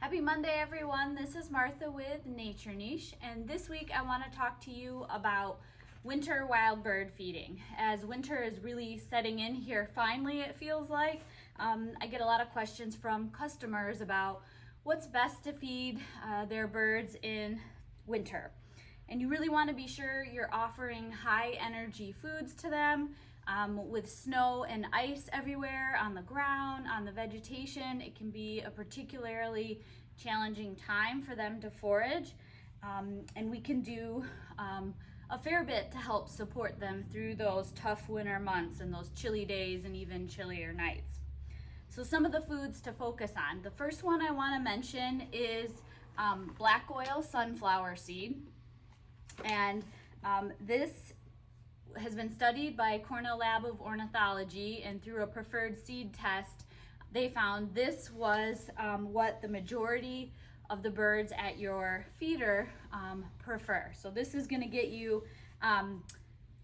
Happy Monday, everyone. This is Martha with Nature Niche, and this week I want to talk to you about winter wild bird feeding. As winter is really setting in here, finally it feels like, I get a lot of questions from customers about what's best to feed their birds in winter. And you really want to be sure you're offering high energy foods to them. With snow and ice everywhere on the ground, on the vegetation, it can be a particularly challenging time for them to forage. And we can do a fair bit to help support them through those tough winter months and those chilly days and even chillier nights. So some of the foods to focus on. The first one I want to mention is black oil sunflower seed. And this has been studied by Cornell Lab of Ornithology, and through a preferred seed test, they found this was what the majority of the birds at your feeder prefer. So this is going to get you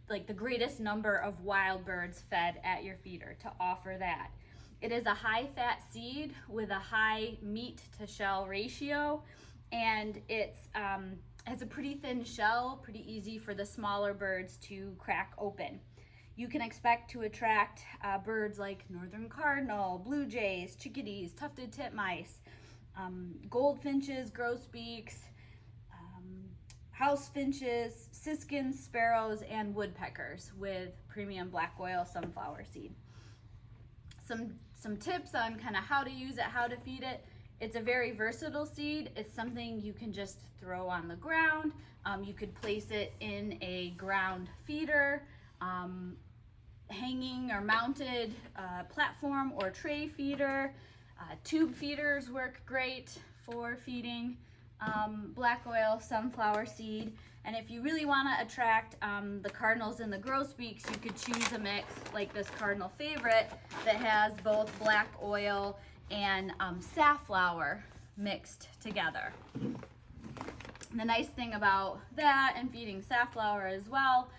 like the greatest number of wild birds fed at your feeder to offer that. It is a high fat seed with a high meat to shell ratio, and it's has a pretty thin shell, pretty easy for the smaller birds to crack open. You can expect to attract birds like northern cardinal, blue jays, chickadees, tufted titmice, goldfinches, grosbeaks, house finches, siskins, sparrows, and woodpeckers with premium black oil sunflower seed. Some tips on kind of how to use it, how to feed it. It's a very versatile seed. It's something you can just throw on the ground. You could place it in a ground feeder, hanging or mounted platform or tray feeder. Tube feeders work great for feeding black oil sunflower seed. And if you really want to attract the cardinals and the grosbeaks, you could choose a mix like this cardinal favorite that has both black oil and safflower mixed together. And the nice thing about that and feeding safflower as well,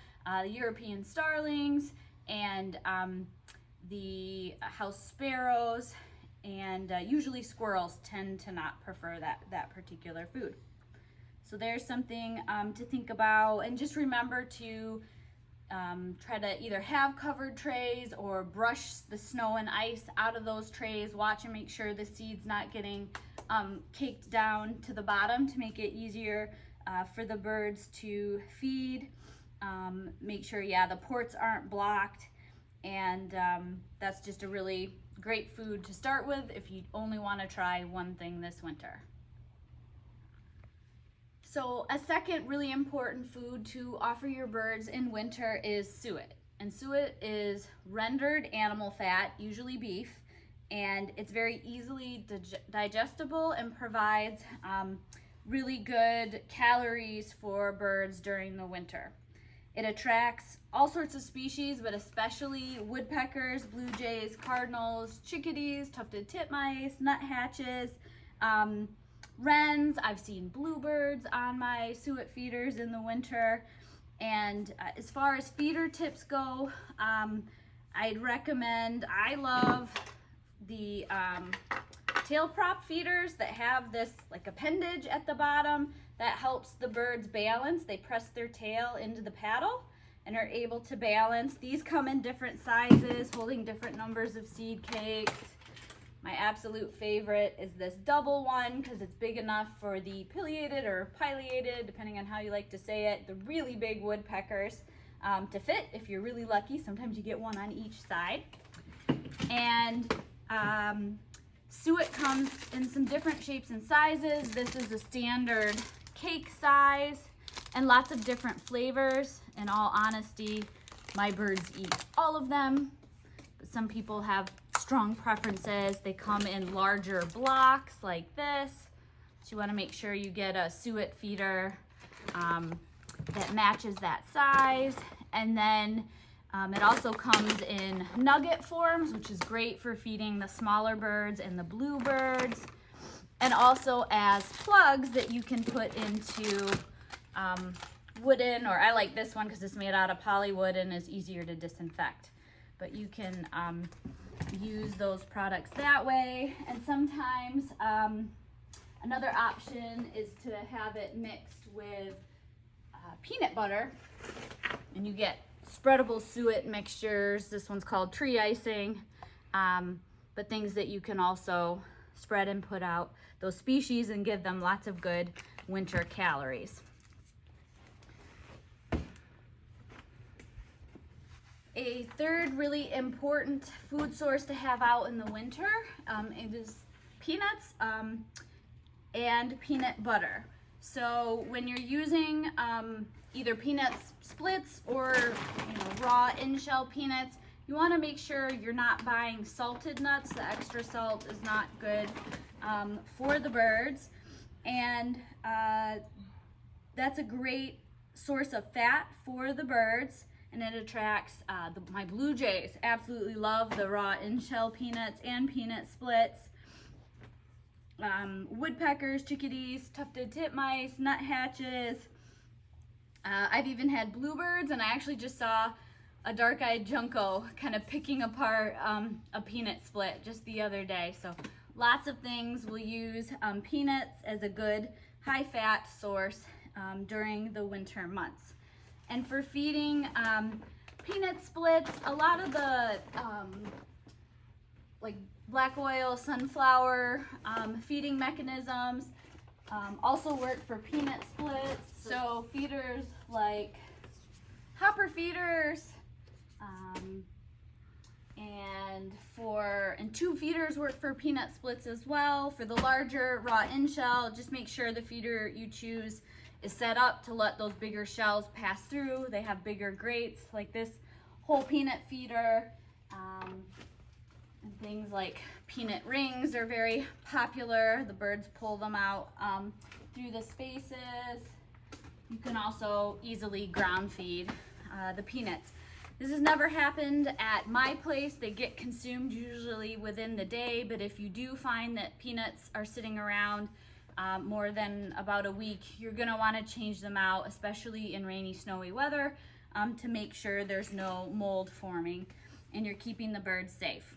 the European starlings and the house sparrows and usually squirrels tend to not prefer that particular food. So there's something to think about, and just remember to try to either have covered trays or brush the snow and ice out of those trays. Watch and make sure the seed's not getting caked down to the bottom to make it easier for the birds to feed. Make sure, the ports aren't blocked, and that's just a really great food to start with if you only want to try one thing this winter. So a second really important food to offer your birds in winter is suet. And suet is rendered animal fat, usually beef, and it's very easily digestible and provides really good calories for birds during the winter. It attracts all sorts of species, but especially woodpeckers, blue jays, cardinals, chickadees, tufted titmice, nuthatches, wrens. I've seen bluebirds on my suet feeders in the winter. And as far as feeder tips go, I'd recommend, I love the tail prop feeders that have this like appendage at the bottom that helps the birds balance. They press their tail into the paddle and are able to balance. These come in different sizes, holding different numbers of seed cakes. My absolute favorite is this double one because it's big enough for the pileated or pileated, depending on how you like to say it, the really big woodpeckers to fit if you're really lucky. Sometimes you get one on each side. And suet comes in some different shapes and sizes. This is a standard cake size and lots of different flavors. In all honesty, my birds eat all of them, but some people have strong preferences. They come in larger blocks like this. So you want to make sure you get a suet feeder that matches that size. And then it also comes in nugget forms, which is great for feeding the smaller birds and the bluebirds. And also as plugs that you can put into wooden, or I like this one because it's made out of polywood and is easier to disinfect. But you can use those products that way. And sometimes Another option is to have it mixed with peanut butter, and you get spreadable suet mixtures. This one's called tree icing, but things that you can also spread and put out those species and give them lots of good winter calories. A third really important food source to have out in the winter it is peanuts and peanut butter. So when you're using either peanuts splits or raw in-shell peanuts, you want to make sure you're not buying salted nuts. The extra salt is not good for the birds, and that's a great source of fat for the birds, and it attracts my blue jays. Absolutely love the raw in-shell peanuts and peanut splits. Woodpeckers, chickadees, tufted titmice, nuthatches. I've even had bluebirds, and I actually just saw a dark-eyed junco kind of picking apart a peanut split just the other day. So lots of things will use peanuts as a good high-fat source during the winter months. And for feeding peanut splits, a lot of the like black oil, sunflower feeding mechanisms also work for peanut splits. So feeders like hopper feeders and tube feeders work for peanut splits as well. For the larger raw in-shell, just make sure the feeder you choose is set up to let those bigger shells pass through. They have bigger grates like this whole peanut feeder. And things like peanut rings are very popular. The birds pull them out through the spaces. You can also easily ground feed the peanuts. This has never happened at my place. They get consumed usually within the day, but if you do find that peanuts are sitting around more than about a week, you're gonna wanna change them out, especially in rainy, snowy weather, to make sure there's no mold forming and you're keeping the birds safe.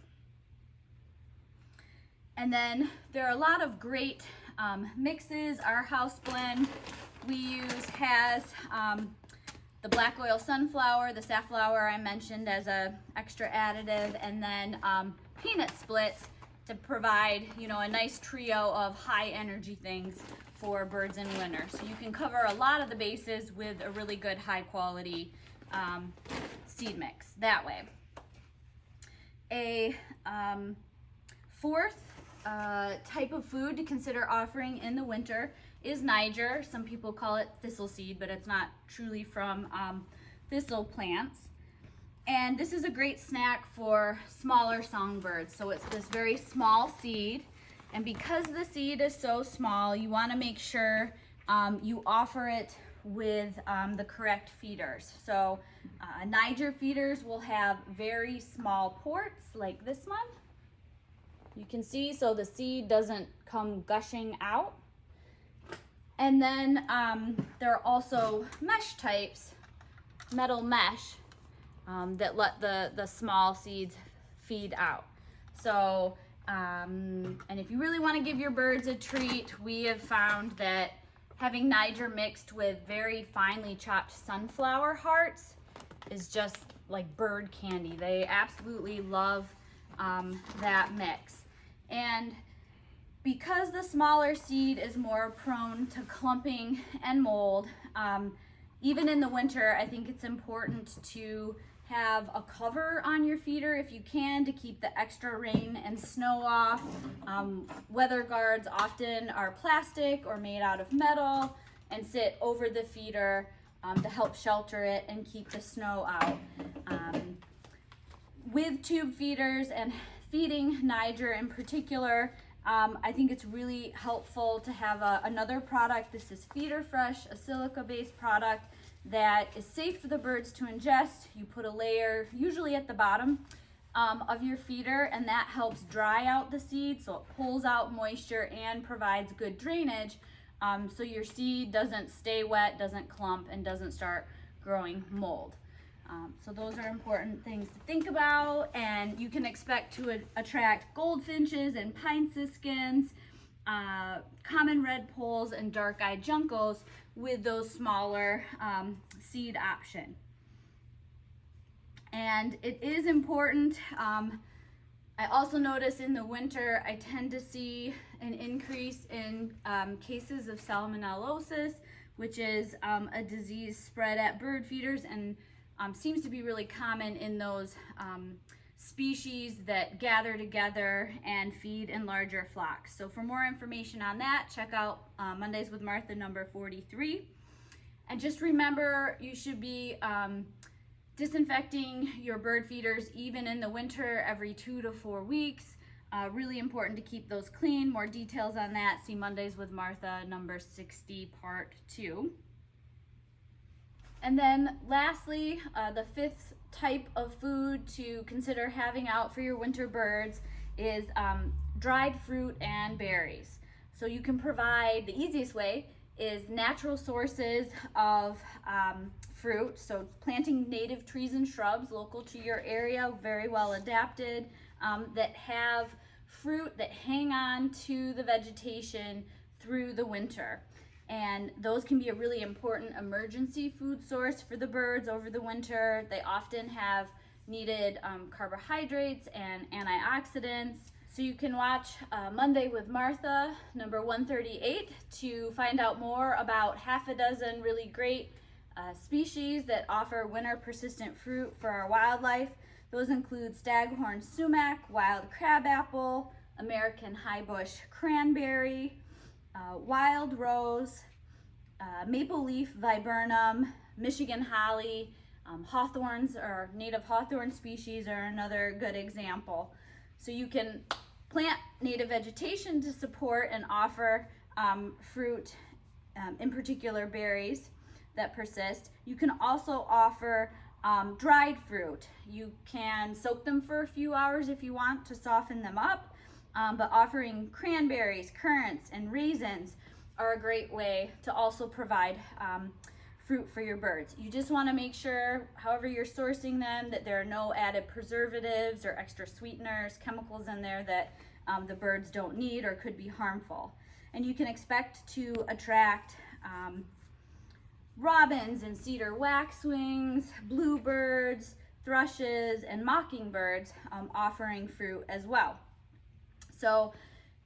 And then there are a lot of great mixes. Our house blend we use has the black oil sunflower, the safflower I mentioned as a extra additive, and then peanut splits to provide, a nice trio of high energy things for birds in winter. So you can cover a lot of the bases with a really good high quality seed mix that way. A fourth type of food to consider offering in the winter is Niger. Some people call it thistle seed, but it's not truly from thistle plants. And this is a great snack for smaller songbirds. So it's this very small seed, and because the seed is so small, you want to make sure you offer it with the correct feeders. So Niger feeders will have very small ports like this one. You can see, so the seed doesn't come gushing out. And then there are also mesh types, metal mesh, that let the small seeds feed out. So, and if you really want to give your birds a treat, we have found that having Niger mixed with very finely chopped sunflower hearts is just like bird candy. They absolutely love that mix. And because the smaller seed is more prone to clumping and mold, even in the winter, I think it's important to have a cover on your feeder if you can, to keep the extra rain and snow off. Weather guards often are plastic or made out of metal and sit over the feeder to help shelter it and keep the snow out. With tube feeders and feeding Niger in particular, I think it's really helpful to have another product. This is Feeder Fresh, a silica-based product that is safe for the birds to ingest. You put a layer usually at the bottom of your feeder, and that helps dry out the seed, so it pulls out moisture and provides good drainage, so your seed doesn't stay wet, doesn't clump, and doesn't start growing mold. So those are important things to think about, and you can expect to attract goldfinches and pine siskins common red poles and dark-eyed juncos with those smaller seed option. And it is important. I also notice in the winter, I tend to see an increase in cases of salmonellosis, which is a disease spread at bird feeders and seems to be really common in those species that gather together and feed in larger flocks. So for more information on that, check out Mondays with Martha number 43. And just remember, you should be disinfecting your bird feeders even in the winter every 2 to 4 weeks. Really important to keep those clean. More details on that, see Mondays with Martha number 60 part 2. And then lastly, the fifth type of food to consider having out for your winter birds is dried fruit and berries. So you can provide, the easiest way is natural sources of fruit. So planting native trees and shrubs local to your area, very well adapted, that have fruit that hang on to the vegetation through the winter. And those can be a really important emergency food source for the birds over the winter. They often have needed carbohydrates and antioxidants. So you can watch Monday with Martha, number 138, to find out more about half a dozen really great species that offer winter persistent fruit for our wildlife. Those include staghorn sumac, wild crabapple, American highbush cranberry, wild rose, maple leaf viburnum, Michigan holly, hawthorns or native hawthorn species are another good example. So you can plant native vegetation to support and offer fruit, in particular berries that persist. You can also offer dried fruit. You can soak them for a few hours if you want to soften them up, but offering cranberries, currants, and raisins are a great way to also provide fruit for your birds. You just want to make sure, however you're sourcing them, that there are no added preservatives or extra sweeteners, chemicals in there that the birds don't need or could be harmful. And you can expect to attract robins and cedar waxwings, bluebirds, thrushes, and mockingbirds offering fruit as well. So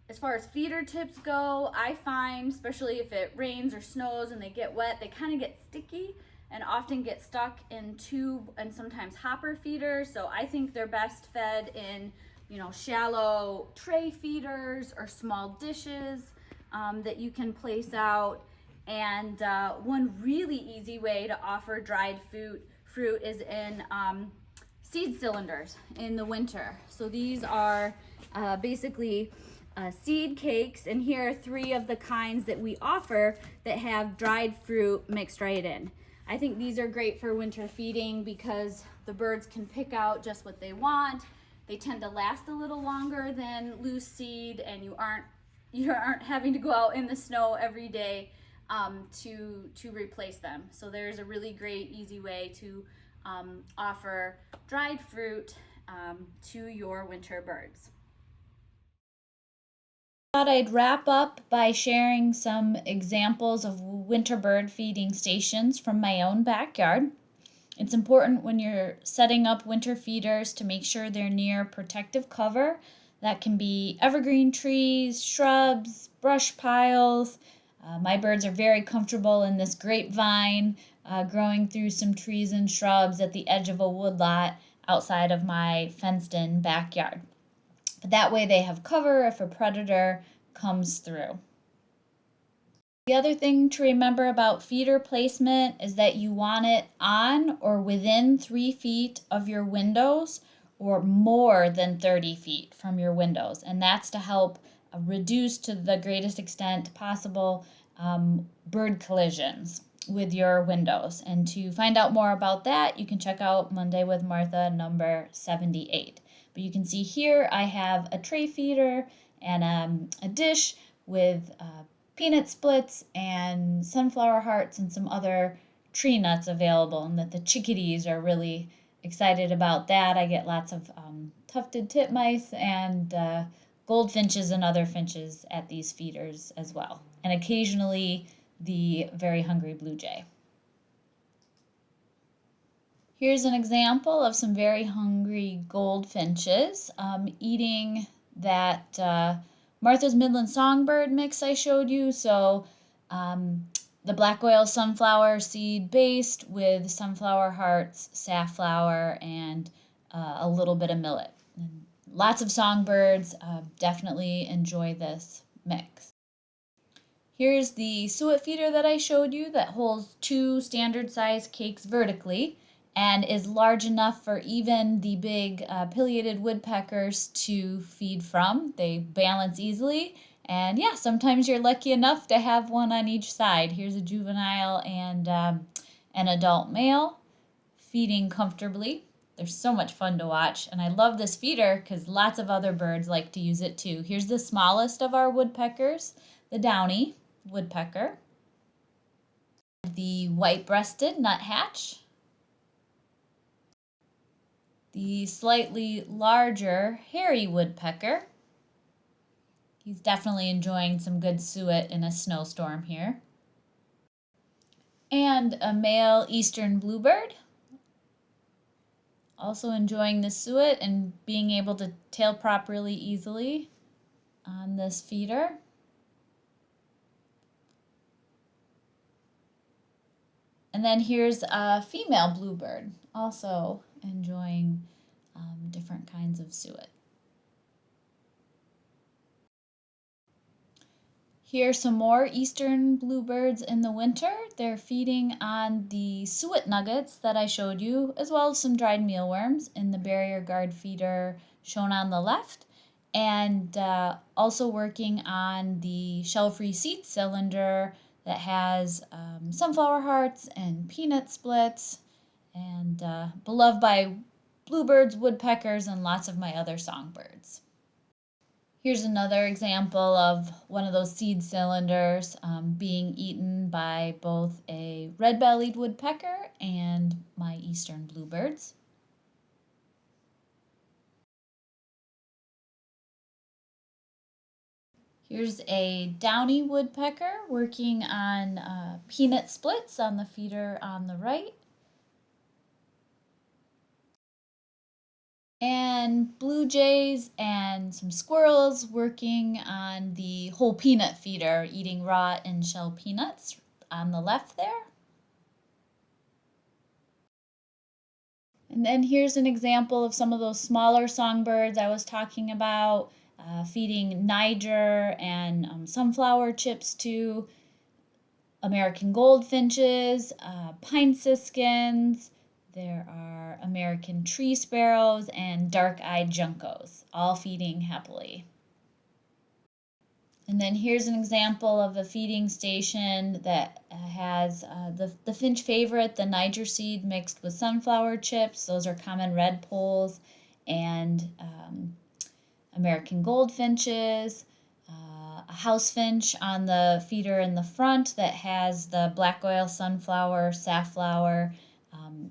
as far as feeder tips go, I find, especially if it rains or snows and they get wet, they kind of get sticky and often get stuck in tube and sometimes hopper feeders. So I think they're best fed in, shallow tray feeders or small dishes that you can place out. And one really easy way to offer dried fruit is in seed cylinders in the winter. So these are basically seed cakes, and here are 3 of the kinds that we offer that have dried fruit mixed right in. I think these are great for winter feeding because the birds can pick out just what they want. They tend to last a little longer than loose seed, and you aren't having to go out in the snow every day to replace them. So there's a really great easy way to offer dried fruit to your winter birds. Thought I'd wrap up by sharing some examples of winter bird feeding stations from my own backyard. It's important when you're setting up winter feeders to make sure they're near protective cover. That can be evergreen trees, shrubs, brush piles. My birds are very comfortable in this grapevine growing through some trees and shrubs at the edge of a woodlot outside of my fenced-in backyard. But that way they have cover if a predator comes through. The other thing to remember about feeder placement is that you want it on or within 3 feet of your windows or more than 30 feet from your windows. And that's to help reduce to the greatest extent possible bird collisions with your windows. And to find out more about that, you can check out Monday with Martha number 78. But you can see here I have a tray feeder and a dish with peanut splits and sunflower hearts and some other tree nuts available, and that the chickadees are really excited about that. I get lots of tufted titmice and goldfinches and other finches at these feeders as well, and occasionally the very hungry blue jay. Here's an example of some very hungry goldfinches eating that Martha's Midland Songbird mix I showed you. So the black oil sunflower seed based with sunflower hearts, safflower, and a little bit of millet. And lots of songbirds definitely enjoy this mix. Here's the suet feeder that I showed you that holds 2 standard size cakes vertically and is large enough for even the big pileated woodpeckers to feed from. They balance easily, and yeah, sometimes you're lucky enough to have one on each side. Here's a juvenile and an adult male feeding comfortably. They're so much fun to watch, and I love this feeder because lots of other birds like to use it too. Here's the smallest of our woodpeckers, the downy woodpecker, the white-breasted nuthatch, the slightly larger hairy woodpecker. He's definitely enjoying some good suet in a snowstorm here. And a male eastern bluebird, also enjoying the suet and being able to tail prop really easily on this feeder. And then here's a female bluebird, also enjoying different kinds of suet. Here's some more eastern bluebirds in the winter. They're feeding on the suet nuggets that I showed you, as well as some dried mealworms in the barrier guard feeder shown on the left, and also working on the shell-free seed cylinder that has sunflower hearts and peanut splits, and beloved by bluebirds, woodpeckers, and lots of my other songbirds. Here's another example of one of those seed cylinders being eaten by both a red-bellied woodpecker and my eastern bluebirds. Here's a downy woodpecker working on peanut splits on the feeder on the right. And blue jays and some squirrels working on the whole peanut feeder, eating raw and shell peanuts on the left there. And then here's an example of some of those smaller songbirds I was talking about, feeding Niger and sunflower chips to, American goldfinches, pine siskins. There are American tree sparrows and dark-eyed juncos, all feeding happily. And then here's an example of a feeding station that has the finch favorite, the Niger seed mixed with sunflower chips. Those are common redpolls and American goldfinches. A house finch on the feeder in the front that has the black oil sunflower, safflower,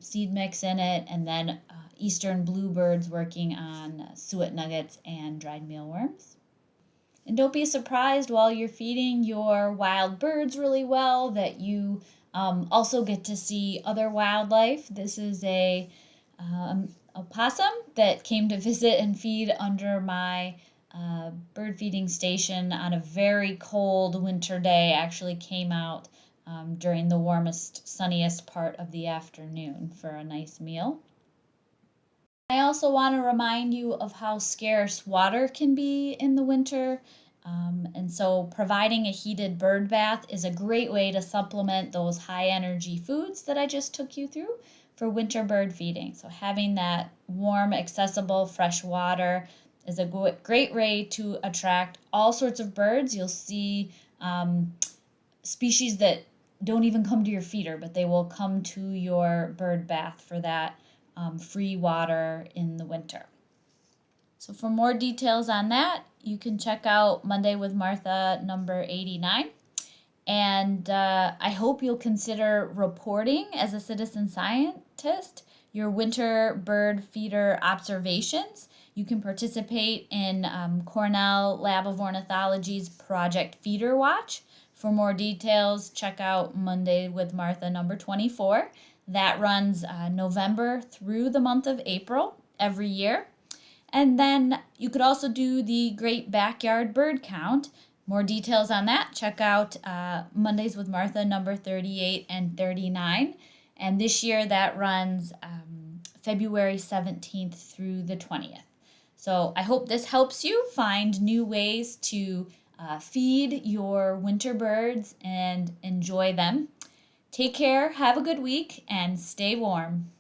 seed mix in it, and then eastern bluebirds working on suet nuggets and dried mealworms. And don't be surprised while you're feeding your wild birds really well that you also get to see other wildlife. This is a possum that came to visit and feed under my bird feeding station on a very cold winter day. Actually came out during the warmest, sunniest part of the afternoon for a nice meal. I also want to remind you of how scarce water can be in the winter. And so providing a heated bird bath is a great way to supplement those high energy foods that I just took you through for winter bird feeding. So having that warm, accessible, fresh water is a great way to attract all sorts of birds. You'll see species that don't even come to your feeder, but they will come to your bird bath for that free water in the winter. So for more details on that, you can check out Monday with Martha number 89. And I hope you'll consider reporting as a citizen scientist your winter bird feeder observations. You can participate in Cornell Lab of Ornithology's Project Feeder Watch. For more details, check out Monday with Martha number 24. That runs November through the month of April every year. And then you could also do the Great Backyard Bird Count. More details on that, check out Mondays with Martha number 38 and 39. And this year that runs February 17th through the 20th. So I hope this helps you find new ways to feed your winter birds and enjoy them. Take care, have a good week, and stay warm.